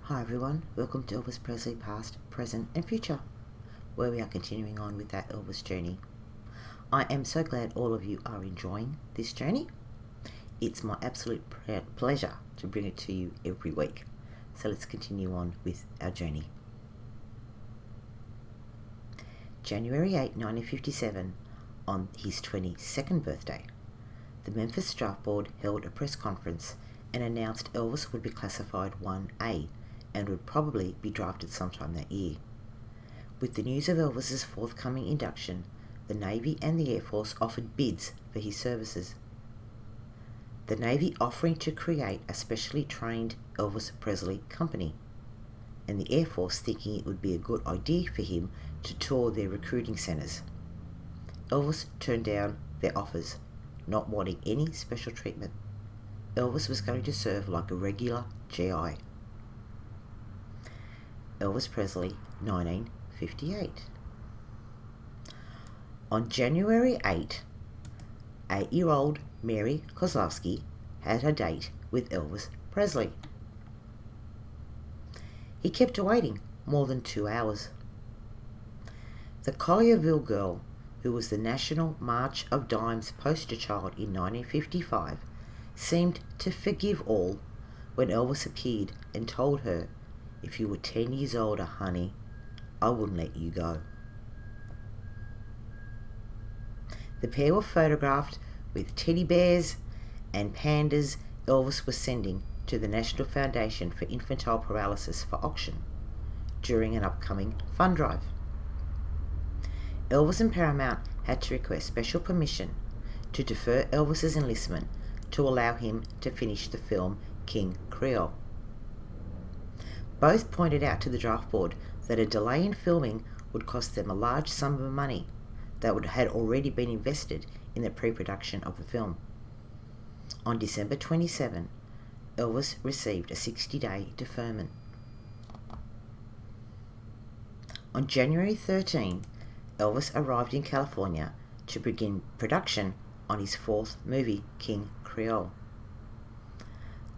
Hi everyone, welcome to Elvis Presley Past, Present and Future, where we are continuing on with that Elvis journey. I am so glad all of you are enjoying this journey. It's my absolute pleasure to bring it to you every week. So let's continue on with our journey. January 8, 1957, on his 22nd birthday, the Memphis Draft Board held a press conference and announced Elvis would be classified 1A and would probably be drafted sometime that year. With the news of Elvis's forthcoming induction, the Navy and the Air Force offered bids for his services. The Navy offering to create a specially trained Elvis Presley company, and the Air Force thinking it would be a good idea for him to tour their recruiting centres. Elvis turned down their offers, not wanting any special treatment. Elvis was going to serve like a regular GI. Elvis Presley, 1958. On January 8, 8-year-old Mary Kozlowski had her date with Elvis Presley. He kept her waiting more than 2 hours. The Collierville girl, who was the National March of Dimes poster child in 1955, seemed to forgive all when Elvis appeared and told her, "If you were 10 years older, honey, I wouldn't let you go." The pair were photographed with teddy bears and pandas Elvis was sending to the National Foundation for Infantile Paralysis for auction during an upcoming fund drive. Elvis and Paramount had to request special permission to defer Elvis's enlistment to allow him to finish the film King Creole. Both pointed out to the draft board that a delay in filming would cost them a large sum of money that had already been invested in the pre-production of the film. On December 27, Elvis received a 60-day deferment. On January 13, Elvis arrived in California to begin production on his fourth movie, King Creole.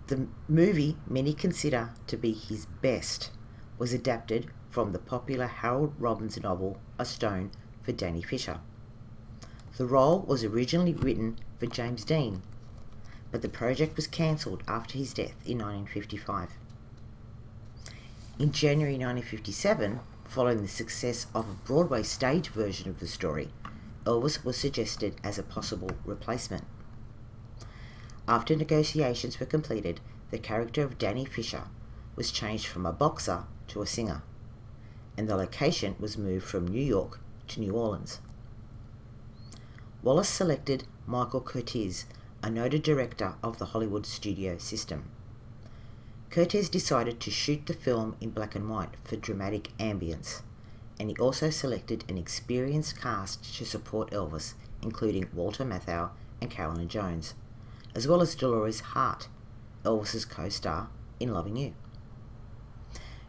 The movie many consider to be his best was adapted from the popular Harold Robbins novel A Stone for Danny Fisher. The role was originally written for James Dean, but the project was cancelled after his death in 1955. In January 1957, following the success of a Broadway stage version of the story, Elvis was suggested as a possible replacement. After negotiations were completed, the character of Danny Fisher was changed from a boxer to a singer, and the location was moved from New York to New Orleans. Wallace selected Michael Curtiz, a noted director of the Hollywood studio system. Curtiz decided to shoot the film in black and white for dramatic ambience, and he also selected an experienced cast to support Elvis, including Walter Matthau and Carolyn Jones, as well as Dolores Hart, Elvis's co-star in Loving You.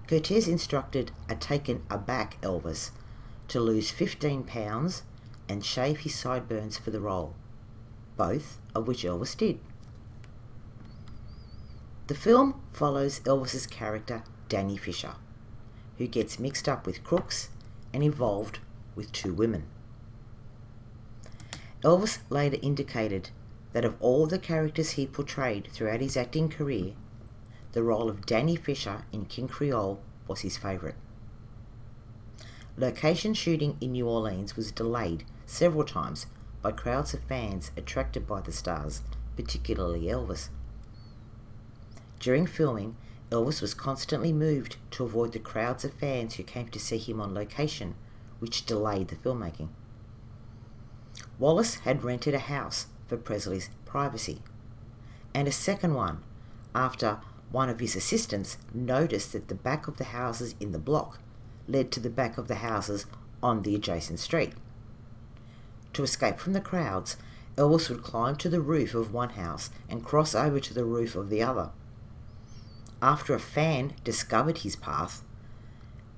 Curtiz instructed a taken aback Elvis to lose 15 pounds and shave his sideburns for the role, both of which Elvis did. The film follows Elvis's character Danny Fisher, who gets mixed up with crooks and involved with 2 women. Elvis later indicated that of all the characters he portrayed throughout his acting career, the role of Danny Fisher in King Creole was his favourite. Location shooting in New Orleans was delayed several times by crowds of fans attracted by the stars, particularly Elvis. During filming, Elvis was constantly moved to avoid the crowds of fans who came to see him on location, which delayed the filmmaking. Wallace had rented a house for Presley's privacy, and a second one after one of his assistants noticed that the back of the houses in the block led to the back of the houses on the adjacent street. To escape from the crowds, Elvis would climb to the roof of one house and cross over to the roof of the other. After a fan discovered his path,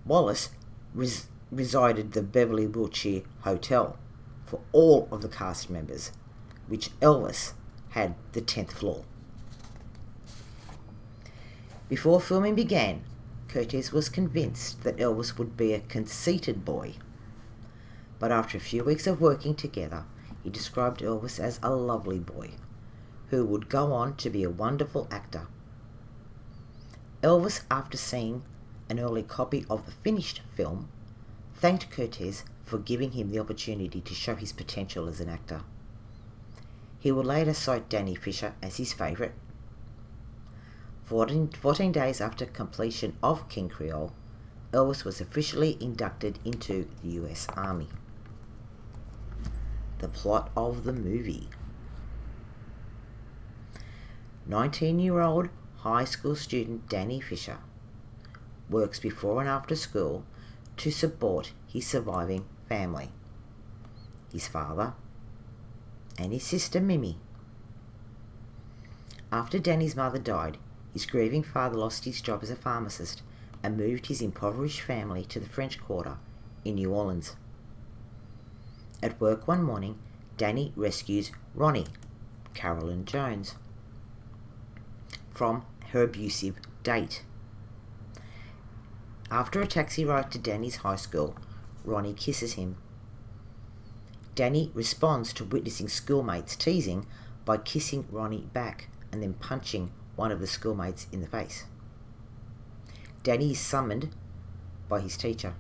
Wallace resided at the Beverly Wilshire Hotel for all of the cast members, which Elvis had the 10th floor. Before filming began, Curtis was convinced that Elvis would be a conceited boy. But after a few weeks of working together, he described Elvis as a lovely boy, who would go on to be a wonderful actor. Elvis, after seeing an early copy of the finished film, thanked Curtis for giving him the opportunity to show his potential as an actor. He would later cite Danny Fisher as his favourite. 14 days after completion of King Creole, Elvis was officially inducted into the US Army. The plot of the movie. 19-year-old high school student Danny Fisher works before and after school to support his surviving family, his father and his sister Mimi. After Danny's mother died, his grieving father lost his job as a pharmacist and moved his impoverished family to the French Quarter in New Orleans. At work one morning, Danny rescues Ronnie, Carolyn Jones, from her abusive date. After a taxi ride to Danny's high school, Ronnie kisses him. Danny responds to witnessing schoolmates teasing by kissing Ronnie back and then punching one of the schoolmates in the face. Danny is summoned by his teacher.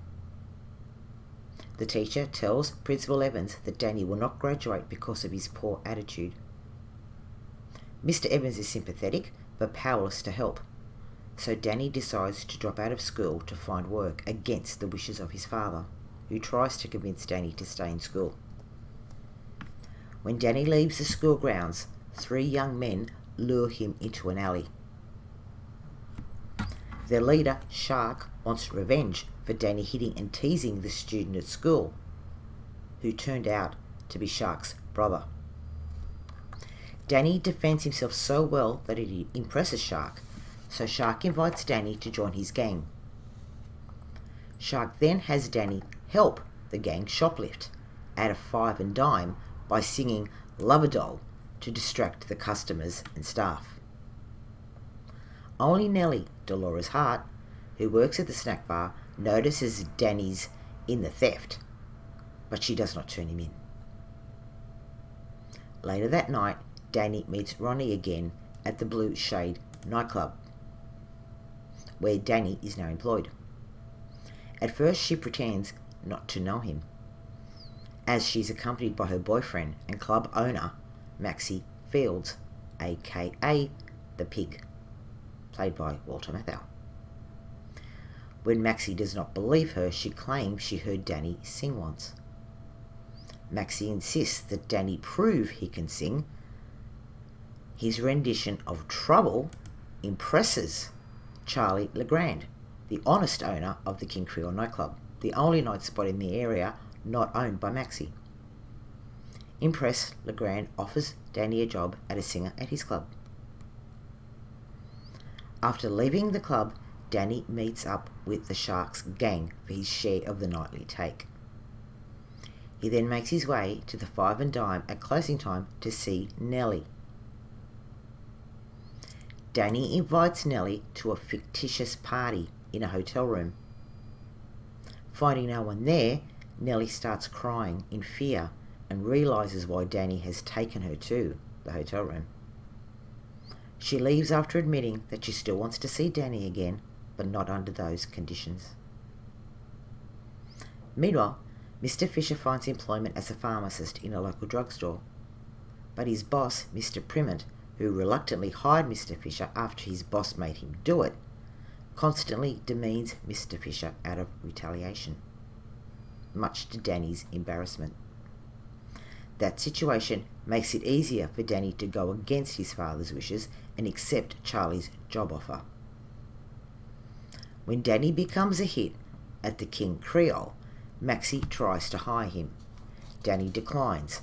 The teacher tells Principal Evans that Danny will not graduate because of his poor attitude. Mr. Evans is sympathetic but powerless to help, so Danny decides to drop out of school to find work against the wishes of his father, who tries to convince Danny to stay in school. When Danny leaves the school grounds, 3 young men lure him into an alley. Their leader, Shark, wants revenge for Danny hitting and teasing the student at school, who turned out to be Shark's brother. Danny defends himself so well that it impresses Shark, so Shark invites Danny to join his gang. Shark then has Danny help the gang shoplift at a 5 and dime by singing Love a Doll to distract the customers and staff. Only Nellie, Dolores Hart, who works at the snack bar, notices Danny's in the theft, but she does not turn him in. Later that night, Danny meets Ronnie again at the Blue Shade nightclub, where Danny is now employed. At first she pretends not to know him, as she's accompanied by her boyfriend and club owner, Maxie Fields, aka the Pig, played by Walter Matthau. When Maxie does not believe her, she claims she heard Danny sing once. Maxie insists that Danny prove he can sing. His rendition of Trouble impresses Charlie Legrand, the honest owner of the King Creole nightclub, the only night spot in the area not owned by Maxie. Impressed, Legrand offers Danny a job as a singer at his club. After leaving the club, Danny meets up with the Sharks gang for his share of the nightly take. He then makes his way to the 5 and dime at closing time to see Nellie. Danny invites Nellie to a fictitious party in a hotel room. Finding no one there, Nellie starts crying in fear and realises why Danny has taken her to the hotel room. She leaves after admitting that she still wants to see Danny again, but not under those conditions. Meanwhile, Mr. Fisher finds employment as a pharmacist in a local drugstore, but his boss, Mr. Primmett, who reluctantly hired Mr. Fisher after his boss made him do it, constantly demeans Mr. Fisher out of retaliation, much to Danny's embarrassment. That situation makes it easier for Danny to go against his father's wishes and accept Charlie's job offer. When Danny becomes a hit at the King Creole, Maxie tries to hire him. Danny declines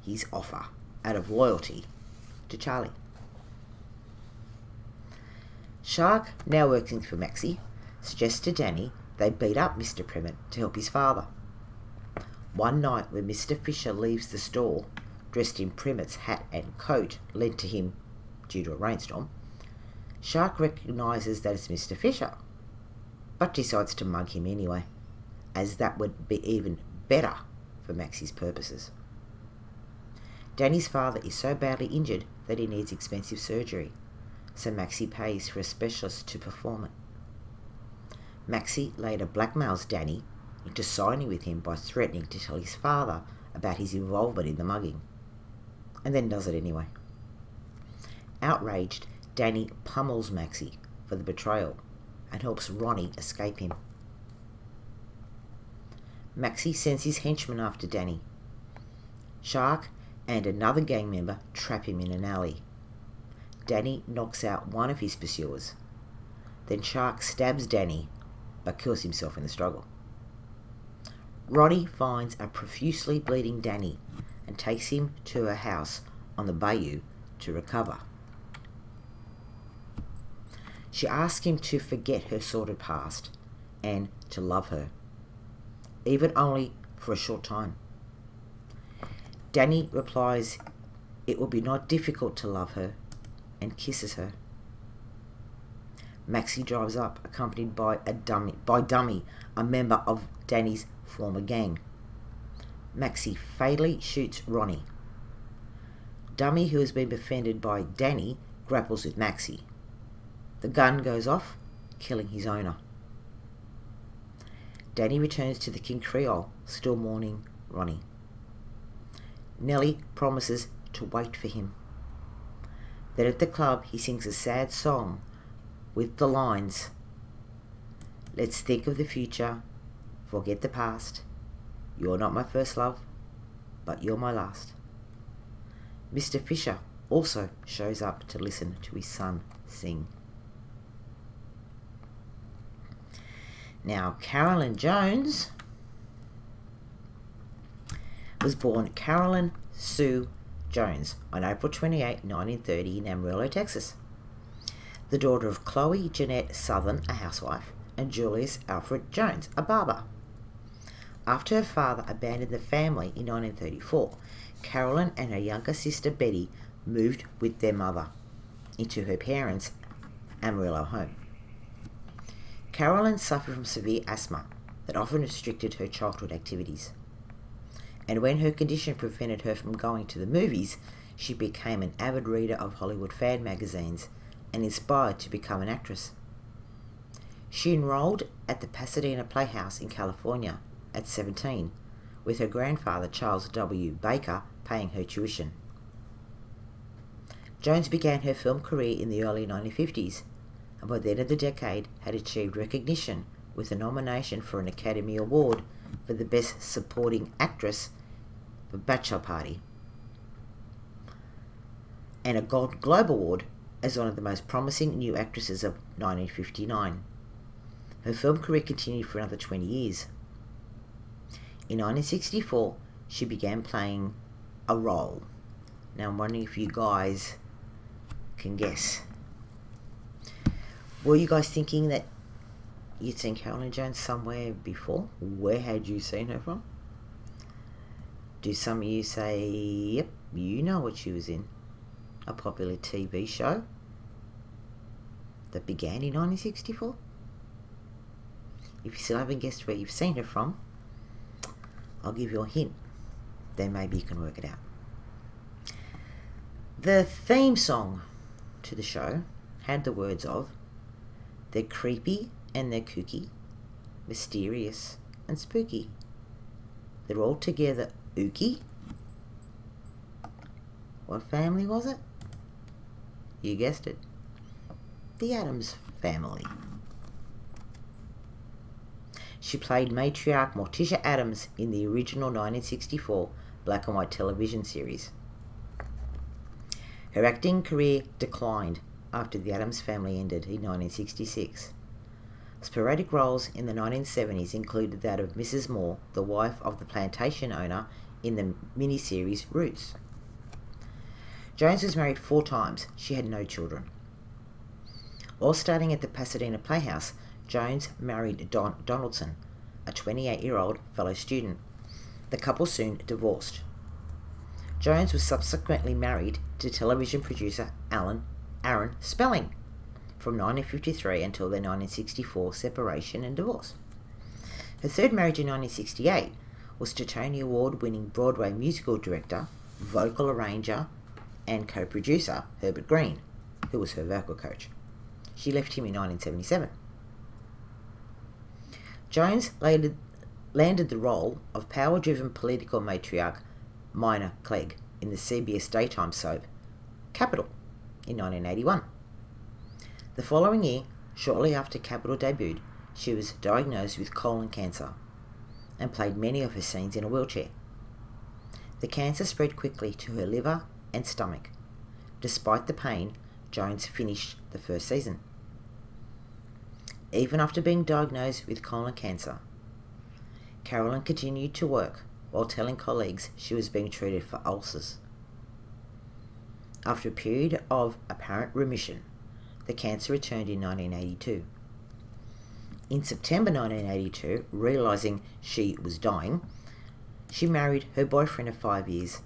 his offer out of loyalty to Charlie. Shark, now working for Maxie, suggests to Danny they beat up Mr. Primmett to help his father. One night when Mr. Fisher leaves the store, dressed in Primmett's hat and coat lent to him due to a rainstorm, Shark recognises that it's Mr. Fisher. but decides to mug him anyway, as that would be even better for Maxie's purposes. Danny's father is so badly injured that he needs expensive surgery, so Maxie pays for a specialist to perform it. Maxie later blackmails Danny into signing with him by threatening to tell his father about his involvement in the mugging, and then does it anyway. Outraged, Danny pummels Maxie for the betrayal and helps Ronnie escape him. Maxie sends his henchmen after Danny. Shark and another gang member trap him in an alley. Danny knocks out one of his pursuers. Then Shark stabs Danny, but kills himself in the struggle. Ronnie finds a profusely bleeding Danny and takes him to her house on the bayou to recover. She asks him to forget her sordid past and to love her, even only for a short time. Danny replies it will be not difficult to love her, and kisses her. Maxie drives up, accompanied by Dummy, a member of Danny's former gang. Maxie fatally shoots Ronnie. Dummy, who has been befriended by Danny, grapples with Maxie. The gun goes off, killing his owner. Danny returns to the King Creole, still mourning Ronnie. Nellie promises to wait for him. Then at the club, he sings a sad song with the lines, "Let's think of the future, forget the past. You're not my first love, but you're my last." Mr. Fisher also shows up to listen to his son sing. Now, Carolyn Jones was born Carolyn Sue Jones on April 28, 1930 in Amarillo, Texas. The daughter of Chloe Jeanette Southern, a housewife, and Julius Alfred Jones, a barber. After her father abandoned the family in 1934, Carolyn and her younger sister Betty moved with their mother into her parents' Amarillo home. Carolyn suffered from severe asthma that often restricted her childhood activities. And when her condition prevented her from going to the movies, she became an avid reader of Hollywood fan magazines and inspired to become an actress. She enrolled at the Pasadena Playhouse in California at 17, with her grandfather Charles W. Baker paying her tuition. Jones began her film career in the early 1950s, and by the end of the decade had achieved recognition with a nomination for an Academy Award for the Best Supporting Actress for Bachelor Party, and a Golden Globe Award as one of the most promising new actresses of 1959. Her film career continued for another 20 years. In 1964, she began playing a role. Now I'm wondering if you guys can guess. Were you guys thinking that you'd seen Carolyn Jones somewhere before? Where had you seen her from? Do some of you say, yep, you know what she was in? A popular TV show that began in 1964? If you still haven't guessed where you've seen her from, I'll give you a hint. Then maybe you can work it out. The theme song to the show had the words of, "They're creepy and they're kooky, mysterious and spooky. They're all together ooky." What family was it? You guessed it. The Addams Family. She played matriarch Morticia Addams in the original 1964 black and white television series. Her acting career declined after The Addams Family ended in 1966. Sporadic roles in the 1970s included that of Mrs. Moore, the wife of the plantation owner in the miniseries Roots. Jones was married 4 times. She had no children. While studying at the Pasadena Playhouse, Jones married Don Donaldson, a 28-year-old fellow student. The couple soon divorced. Jones was subsequently married to television producer Aaron Spelling, from 1953 until their 1964 separation and divorce. Her third marriage in 1968 was to Tony Award-winning Broadway musical director, vocal arranger, and co-producer Herbert Green, who was her vocal coach. She left him in 1977. Jones landed the role of power-driven political matriarch Mina Clegg in the CBS daytime soap Capital in 1981. The following year, shortly after Capital debuted, she was diagnosed with colon cancer and played many of her scenes in a wheelchair. The cancer spread quickly to her liver and stomach. Despite the pain, Jones finished the first season. Even after being diagnosed with colon cancer, Carolyn continued to work while telling colleagues she was being treated for ulcers. After a period of apparent remission, the cancer returned in 1982. In September 1982, realising she was dying, she married her boyfriend of 5 years,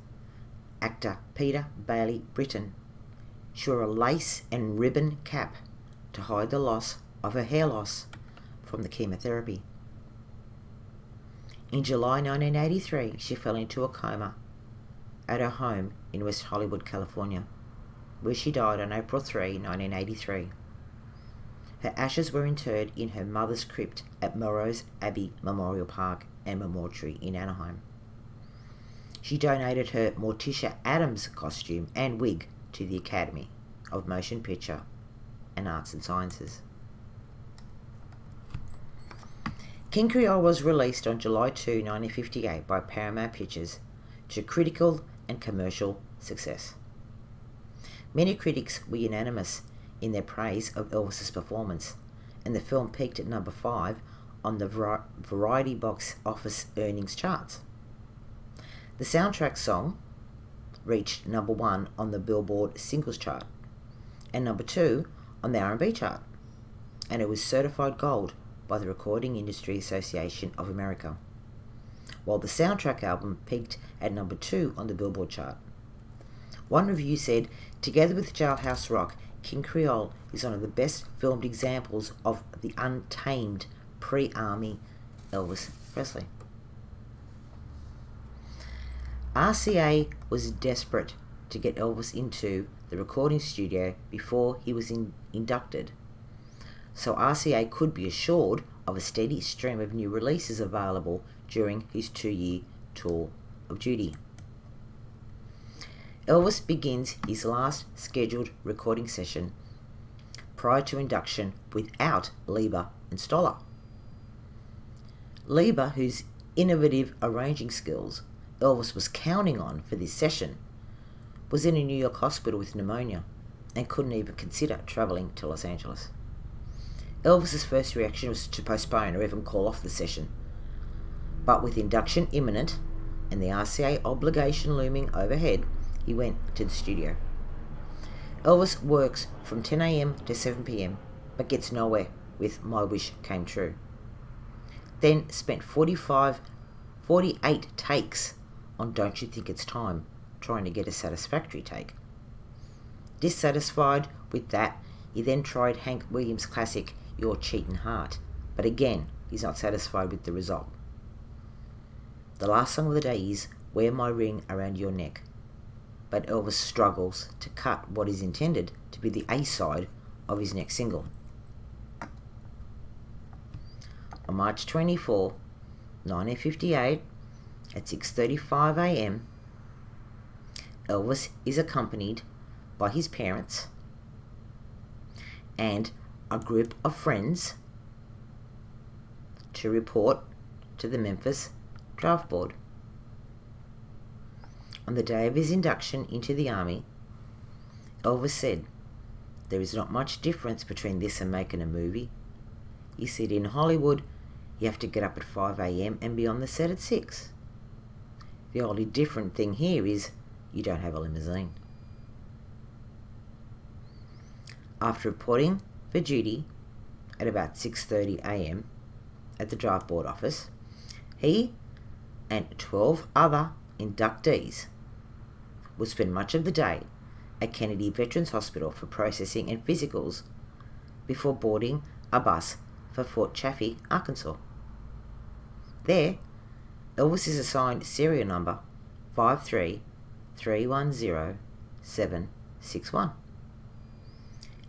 actor Peter Bailey Britton. She wore a lace and ribbon cap to hide the loss of her hair loss from the chemotherapy. In July 1983, she fell into a coma at her home in West Hollywood, California, where she died on April 3, 1983. Her ashes were interred in her mother's crypt at Melrose Abbey Memorial Park and Mortuary in Anaheim. She donated her Morticia Addams costume and wig to the Academy of Motion Picture and Arts and Sciences. King Creole was released on July 2, 1958 by Paramount Pictures to critical and commercial success. Many critics were unanimous in their praise of Elvis's performance, and the film peaked at number 5 on the Variety box office earnings charts. The soundtrack song reached number 1 on the Billboard Singles Chart and number 2 on the R&B chart, and it was certified gold by the Recording Industry Association of America, while the soundtrack album peaked at number 2 on the Billboard chart. One review said, "Together with Jailhouse Rock, King Creole is one of the best filmed examples of the untamed pre-Army Elvis Presley." RCA was desperate to get Elvis into the recording studio before he was inducted, so RCA could be assured of a steady stream of new releases available during his 2-year tour of duty. Elvis begins his last scheduled recording session prior to induction without Leiber and Stoller. Leiber, whose innovative arranging skills Elvis was counting on for this session, was in a New York hospital with pneumonia and couldn't even consider travelling to Los Angeles. Elvis's first reaction was to postpone or even call off the session, but with induction imminent and the RCA obligation looming overhead, he went to the studio. Elvis works from 10 a.m. to 7 p.m, but gets nowhere with My Wish Came True. Then spent 48 takes on Don't You Think It's Time, trying to get a satisfactory take. Dissatisfied with that, he then tried Hank Williams' classic Your Cheatin' Heart, but again, he's not satisfied with the result. The last song of the day is Wear My Ring Around Your Neck, but Elvis struggles to cut what is intended to be the A-side of his next single. On March 24, 1958, at 6:35 a.m, Elvis is accompanied by his parents and a group of friends to report to the Memphis Draft Board. On the day of his induction into the Army, Elvis said, "There is not much difference between this and making a movie." He said, "In Hollywood, you have to get up at 5 a.m. and be on the set at 6. The only different thing here is you don't have a limousine." After reporting for duty at about 6:30 a.m. at the Draft Board office, he and 12 other inductees would spend much of the day at Kennedy Veterans Hospital for processing and physicals before boarding a bus for Fort Chaffee, Arkansas. There, Elvis is assigned serial number 53310-761.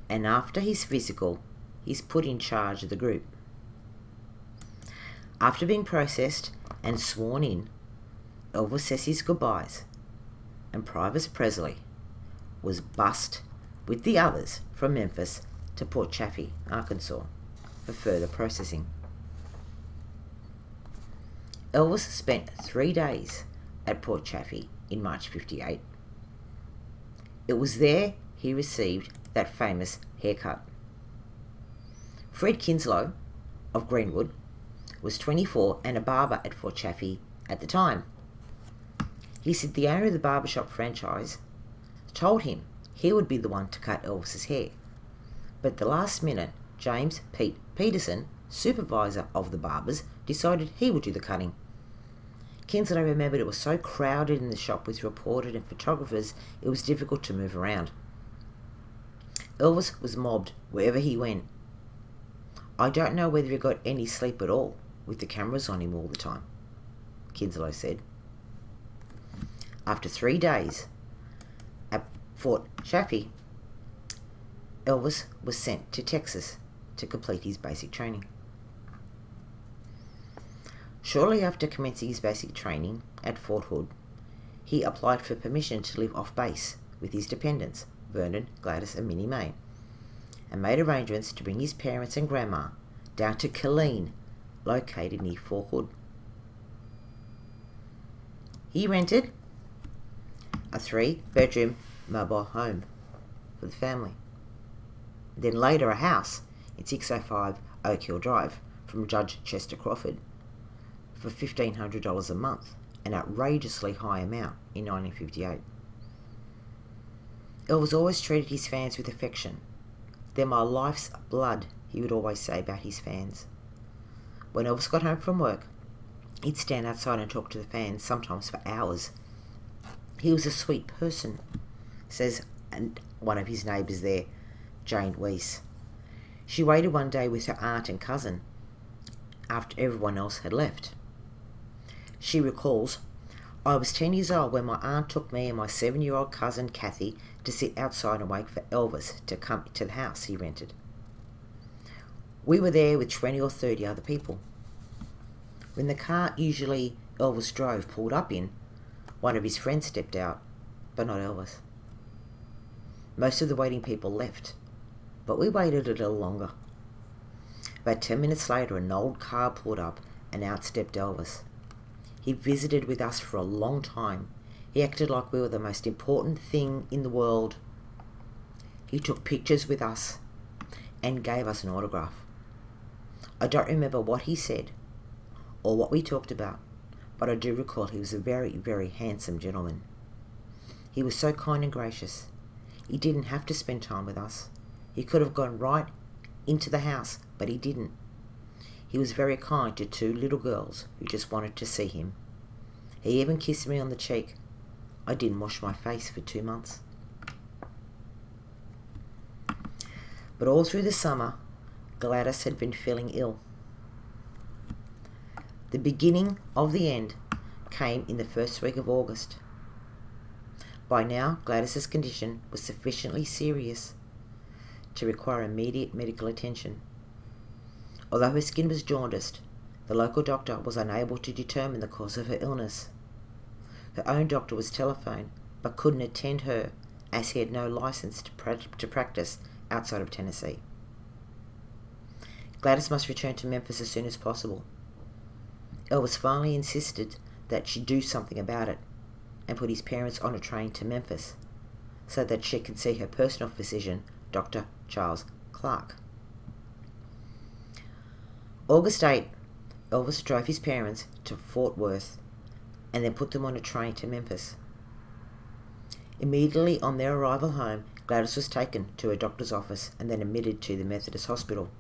And after his physical, he's put in charge of the group. After being processed and sworn in, Elvis says his goodbyes, and Private Presley was bussed with the others from Memphis to Port Chaffee, Arkansas, for further processing. Elvis spent 3 days at Port Chaffee in March 58. It was there he received that famous haircut. Fred Kinslow of Greenwood was 24 and a barber at Fort Chaffee at the time. He said the owner of the barbershop franchise told him he would be the one to cut Elvis's hair. But at the last minute, James Pete Peterson, supervisor of the barbers, decided he would do the cutting. Kinslow remembered it was so crowded in the shop with reporters and photographers it was difficult to move around. Elvis was mobbed wherever he went. I don't know whether he got any sleep at all with the cameras on him all the time, Kinslow said. After 3 days at Fort Chaffee, Elvis was sent to Texas to complete his basic training. Shortly after commencing his basic training at Fort Hood, he applied for permission to live off base with his dependents, Vernon, Gladys and Minnie Mae, and made arrangements to bring his parents and grandma down to Killeen, located near Fort Hood. He rented a 3-bedroom mobile home for the family. Then later a house in 605 Oak Hill Drive from Judge Chester Crawford for $1,500 a month, an outrageously high amount in 1958. Elvis always treated his fans with affection. They're my life's blood, he would always say about his fans. When Elvis got home from work, he'd stand outside and talk to the fans, sometimes for hours. He was a sweet person, says one of his neighbours there, Jane Weiss. She waited one day with her aunt and cousin after everyone else had left. She recalls, I was 10 years old when my aunt took me and my 7-year-old cousin Kathy to sit outside and wait for Elvis to come to the house he rented. We were there with 20 or 30 other people. When the car usually Elvis drove pulled up in, one of his friends stepped out, but not Elvis. Most of the waiting people left, but we waited a little longer. About 10 minutes later, an old car pulled up and out stepped Elvis. He visited with us for a long time. He acted like we were the most important thing in the world. He took pictures with us and gave us an autograph. I don't remember what he said or what we talked about, but I do recall he was a very, very handsome gentleman. He was so kind and gracious. He didn't have to spend time with us. He could have gone right into the house, but he didn't. He was very kind to 2 little girls who just wanted to see him. He even kissed me on the cheek. I didn't wash my face for 2 months. But all through the summer, Gladys had been feeling ill. The beginning of the end came in the first week of August. By now, Gladys's condition was sufficiently serious to require immediate medical attention. Although her skin was jaundiced, the local doctor was unable to determine the cause of her illness. Her own doctor was telephoned, but couldn't attend her as he had no license to practice outside of Tennessee. Gladys must return to Memphis as soon as possible. Elvis finally insisted that she do something about it and put his parents on a train to Memphis so that she could see her personal physician, Dr. Charles Clark. August 8, Elvis drove his parents to Fort Worth and then put them on a train to Memphis. Immediately on their arrival home, Gladys was taken to a doctor's office and then admitted to the Methodist Hospital.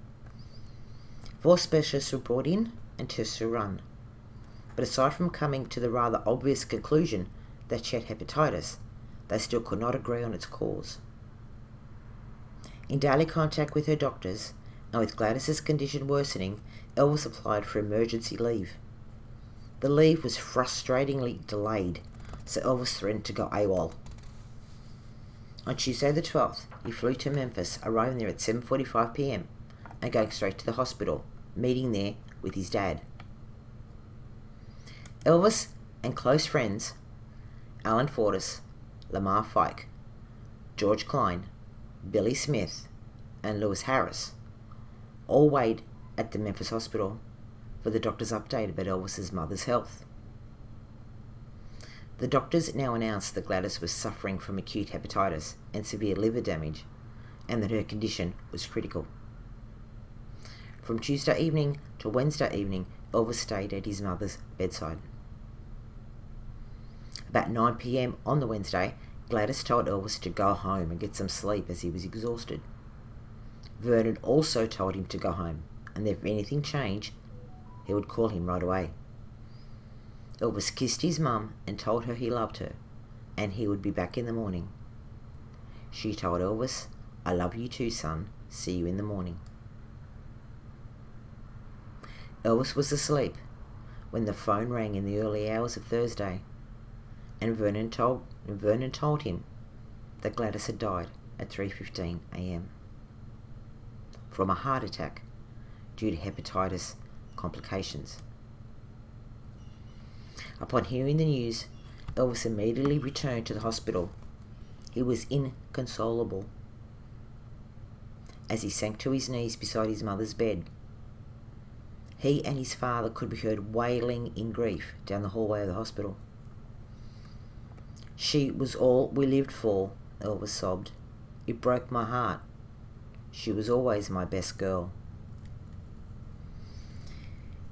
4 specialists were brought in and tests were run. But aside from coming to the rather obvious conclusion that she had hepatitis, they still could not agree on its cause. In daily contact with her doctors, and with Gladys's condition worsening, Elvis applied for emergency leave. The leave was frustratingly delayed, so Elvis threatened to go AWOL. On Tuesday the 12th, he flew to Memphis, arriving there at 7:45 p.m. and going straight to the hospital, meeting there with his dad. Elvis and close friends, Alan Fortas, Lamar Fike, George Klein, Billy Smith, and Lewis Harris, all waited at the Memphis hospital for the doctor's update about Elvis's mother's health. The doctors now announced that Gladys was suffering from acute hepatitis and severe liver damage, and that her condition was critical. From Tuesday evening to Wednesday evening, Elvis stayed at his mother's bedside. About 9 p.m. on the Wednesday, Gladys told Elvis to go home and get some sleep as he was exhausted. Vernon also told him to go home, and that if anything changed, he would call him right away. Elvis kissed his mum and told her he loved her, and he would be back in the morning. She told Elvis, "I love you too, son. See you in the morning." Elvis was asleep when the phone rang in the early hours of Thursday, and Vernon told him that Gladys had died at 3:15 a.m. from a heart attack due to hepatitis complications. Upon hearing the news, Elvis immediately returned to the hospital. He was inconsolable as he sank to his knees beside his mother's bed. He and his father could be heard wailing in grief down the hallway of the hospital. "She was all we lived for," Elvis sobbed. "It broke my heart. She was always my best girl."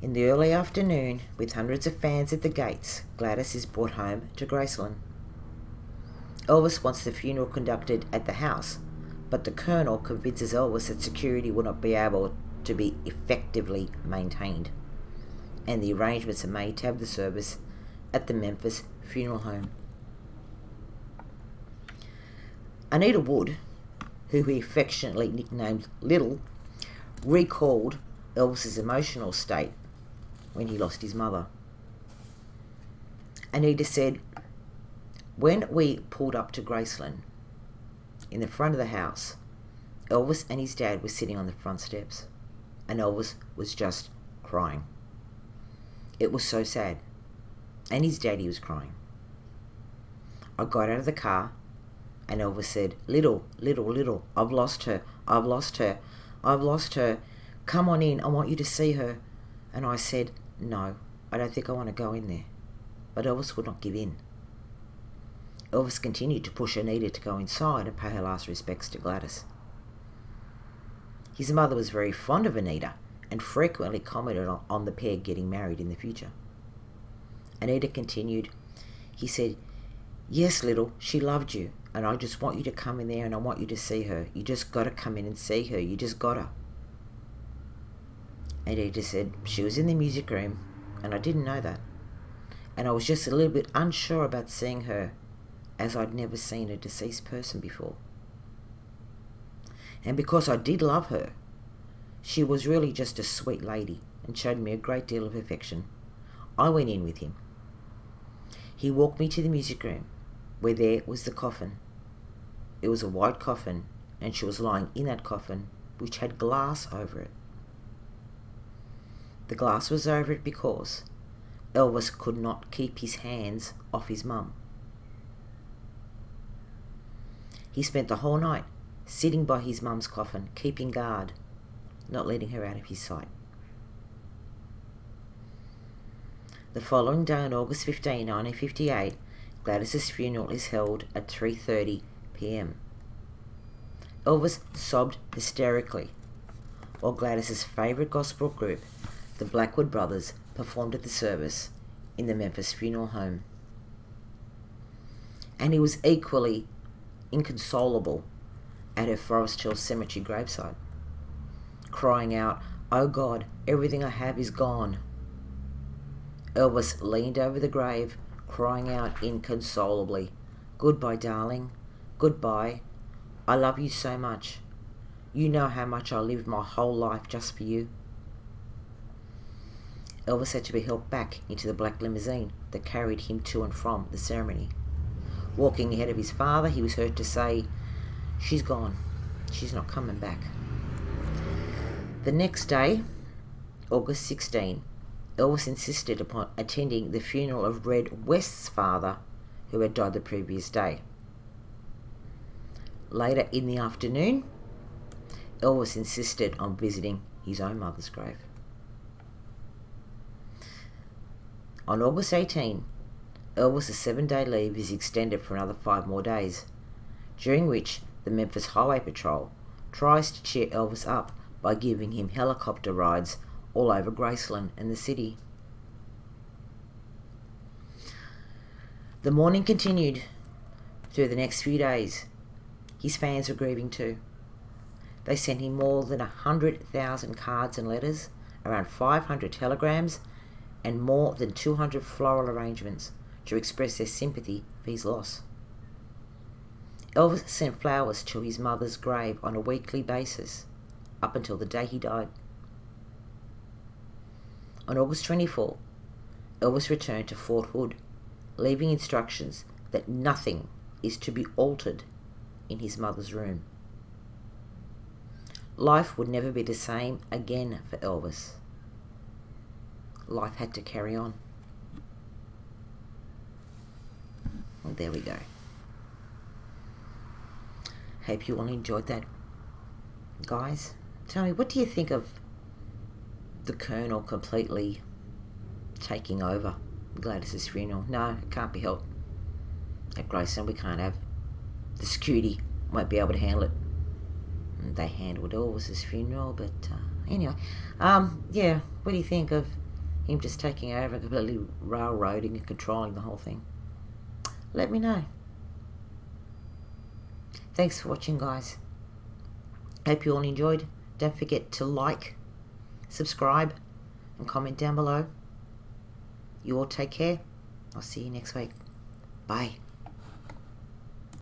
In the early afternoon, with hundreds of fans at the gates, Gladys is brought home to Graceland. Elvis wants the funeral conducted at the house, but the Colonel convinces Elvis that security will not be able to be effectively maintained, and the arrangements are made to have the service at the Memphis funeral home. Anita Wood, who he affectionately nicknamed Little, recalled Elvis's emotional state when he lost his mother. Anita said, "When we pulled up to Graceland, in the front of the house, Elvis and his dad were sitting on the front steps, and Elvis was just crying. It was so sad, and his daddy was crying. I got out of the car, and Elvis said, 'Little, little, little, I've lost her, I've lost her, I've lost her. Come on in, I want you to see her.' And I said, 'No, I don't think I want to go in there.' But Elvis would not give in. Elvis continued to push Anita to go inside and pay her last respects to Gladys. His mother was very fond of Anita and frequently commented on the pair getting married in the future. Anita continued, he said, 'Yes, Little, she loved you, and I just want you to come in there and I want you to see her. You just got to come in and see her. You just got to.' Anita said she was in the music room and I didn't know that. And I was just a little bit unsure about seeing her, as I'd never seen a deceased person before. And because I did love her, she was really just a sweet lady and showed me a great deal of affection. I went in with him. He walked me to the music room, where there was the coffin. It was a white coffin, and she was lying in that coffin, which had glass over it. The glass was over it because Elvis could not keep his hands off his mum. He spent the whole night sitting by his mum's coffin, keeping guard, not letting her out of his sight. The following day, on August 15, 1958, Gladys's funeral is held at 3:30 p.m. Elvis sobbed hysterically, while Gladys's favourite gospel group, the Blackwood Brothers, performed at the service in the Memphis funeral home. And he was equally inconsolable at her Forest Hill Cemetery graveside, crying out, "Oh God, everything I have is gone." Elvis leaned over the grave, crying out inconsolably, "Goodbye, darling. Goodbye. I love you so much. You know how much I lived my whole life just for you." Elvis had to be helped back into the black limousine that carried him to and from the ceremony. Walking ahead of his father, he was heard to say, "She's gone. She's not coming back." The next day, August 16, Elvis insisted upon attending the funeral of Red West's father, who had died the previous day. Later in the afternoon, Elvis insisted on visiting his own mother's grave. On August 18, Elvis's 7-day leave is extended for another 5 more days, during which the Memphis Highway Patrol tries to cheer Elvis up by giving him helicopter rides all over Graceland and the city. The mourning continued through the next few days. His fans were grieving too. They sent him more than 100,000 cards and letters, around 500 telegrams, and more than 200 floral arrangements to express their sympathy for his loss. Elvis sent flowers to his mother's grave on a weekly basis, up until the day he died. On August 24, Elvis returned to Fort Hood, leaving instructions that nothing is to be altered in his mother's room. Life would never be the same again for Elvis. Life had to carry on. Well, there we go. Hope you all enjoyed that. Guys, tell me, what do you think of the Colonel completely taking over Gladys's funeral? No, it can't be helped. At Graceland, we can't have. The security won't be able to handle it. They handled Elvis's funeral, but anyway. Yeah, what do you think of him just taking over and completely railroading and controlling the whole thing? Let me know. Thanks for watching, guys. Hope you all enjoyed. Don't forget to like, subscribe, and comment down below. You all take care. I'll see you next week. Bye.